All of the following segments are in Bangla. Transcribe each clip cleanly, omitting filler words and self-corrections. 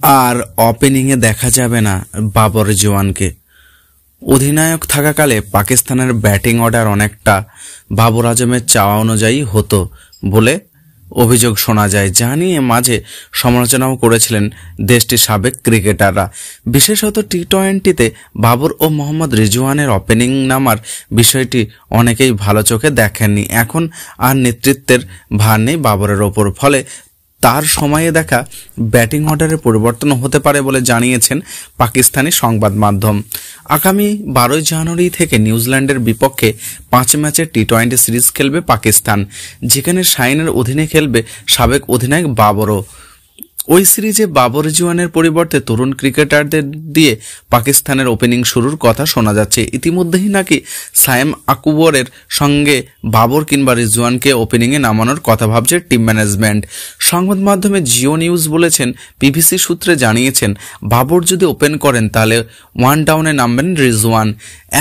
আর ওপেনিংয়ে দেখা যাবে না বাবর রিজওয়ানকে। অধিনায়ক থাকাকালে পাকিস্তানের ব্যাটিং অর্ডার অনেকটা বাবর আজমের চাওয়া অনুযায়ী হতো বলে অভিযোগ শোনা যায়, যা নিয়ে মাঝে সমালোচনাও করেছিলেন দেশটির সাবেক ক্রিকেটাররা। বিশেষত টি-20তে বাবর ও মোহাম্মদ রিজওয়ানের ওপেনিং নামার বিষয়টি অনেকেই ভালো চোখে দেখেননি। এখন আর নেতৃত্বের ভার নেই বাবরের ওপর, ফলে তার সময়ে দেখা ব্যাটিং অর্ডারের পরিবর্তন হতে পারে বলে জানিয়েছেন পাকিস্তানি সংবাদ মাধ্যম। আগামী 12 জানুয়ারি থেকে নিউজিল্যান্ডের বিপক্ষে 5 ম্যাচের টি-20 সিরিজ খেলবে পাকিস্তান, যেখানে শাহিনের অধীনে খেলবে সাবেক অধিনায়ক বাবরও। ওই সিরিজে বাবর রিজওয়ানের পরিবর্তে তরুণ ক্রিকেটারদের দিয়ে পাকিস্তানের ওপেনিং শুরুর কথা শোনা যাচ্ছে। ইতিমধ্যেই নাকি সায়েম আকবরের সঙ্গে বাবর কিংবা রিজওয়ানকে ওপেনিংয়ে নামানোর কথা ভাবছে টিম ম্যানেজমেন্ট। সংবাদ মাধ্যমে জিও নিউজ বলেছেন, বিবিসি সূত্রে জানিয়েছেন, বাবর যদি ওপেন করেন তাহলে 1 ডাউনে নামবেন রিজওয়ান।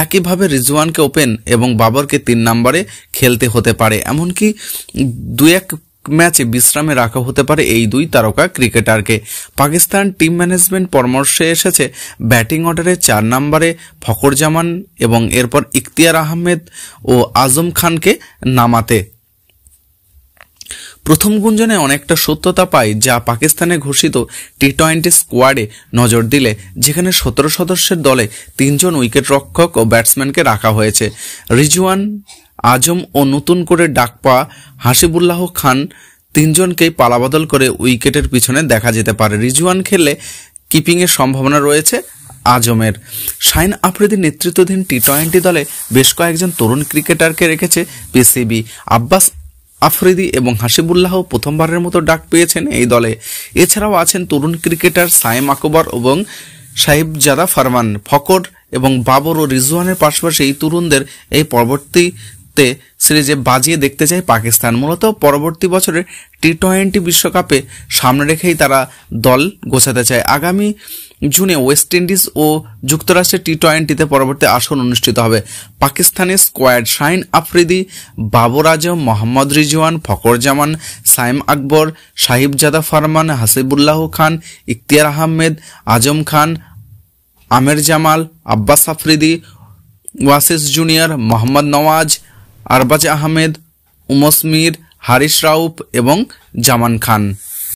একইভাবে রিজওয়ানকে ওপেন এবং বাবরকে 3 নম্বরে খেলতে হতে পারে। এমনকি 2-1 ম্যাচে বিশ্রামে রাখা হতে পারে এই 2 তারকা ক্রিকেটারকে। পাকিস্তান টিম ম্যানেজমেন্ট পরামর্শে এসেছে ব্যাটিং অর্ডারে 4 নম্বরে ফখর জামান এবং এরপর ইখতিয়ার আহমেদ ও আজম খানকে নামাতে। প্রথম গুঞ্জনে অনেকটা সত্যতা পায়, যা পাকিস্তানে ঘোষিত টি-20 স্কোয়াডে নজর দিলে, যেখানে 17 সদস্যের দলে 3 জন উইকেট রক্ষক ও ব্যাটসম্যানকে রাখা হয়েছে। রিজওয়ান, আজম ও নতুন করে ডাক পাওয়া হাসিবুল্লাহ খান 3 জনকেই পালাবদল করে উইকেটের পিছনে দেখা যেতে পারে। রিজওয়ান খেললে কিপিংয়ের সম্ভাবনা রয়েছে আজমের। শাহিন আফ্রিদির নেতৃত্বাধীন টি-20 দলে বেশ কয়েকজন তরুণ ক্রিকেটারকে রেখেছে পিসিবি। আব্বাস আফ্রিদি এবং হাসিবুল্লাহ প্রথমবারের মতো ডাক পেয়েছেন এই দলে। এছাড়াও আছেন তরুণ ক্রিকেটার সায়েম আকবর এবং সাহিবজাদা ফারমান। ফখর এবং বাবর ও রিজওয়ানের পাশাপাশি এই তরুণদের এই পরবর্তীতে সিরিজে বাজিয়ে দেখতে চায় পাকিস্তান। মূলত পরবর্তী বছরের টি-20 বিশ্বকাপে সামনে রেখেই তারা দল গোছাতে চায়। আগামী জুনে ওয়েস্ট ইন্ডিজ ও যুক্তরাষ্ট্রের টি-20তে পরবর্তী আসর অনুষ্ঠিত হবে। পাকিস্তানের স্কোয়াড: শাহিন আফ্রিদি, বাবর আজম, মোহাম্মদ রিজওয়ান, ফখর জামান, সায়েম আকবর, সাহিবজাদা ফারমান, হাসিবুল্লাহ খান, ইখতিয়ার আহমেদ, আজম খান, আমের জামাল, আব্বাস আফ্রিদি, ওয়াসিস জুনিয়র, মোহাম্মদ নওয়াজ, আরবাজ আহমেদ, উমস মির, হারিস রাউফ এবং জামান খান।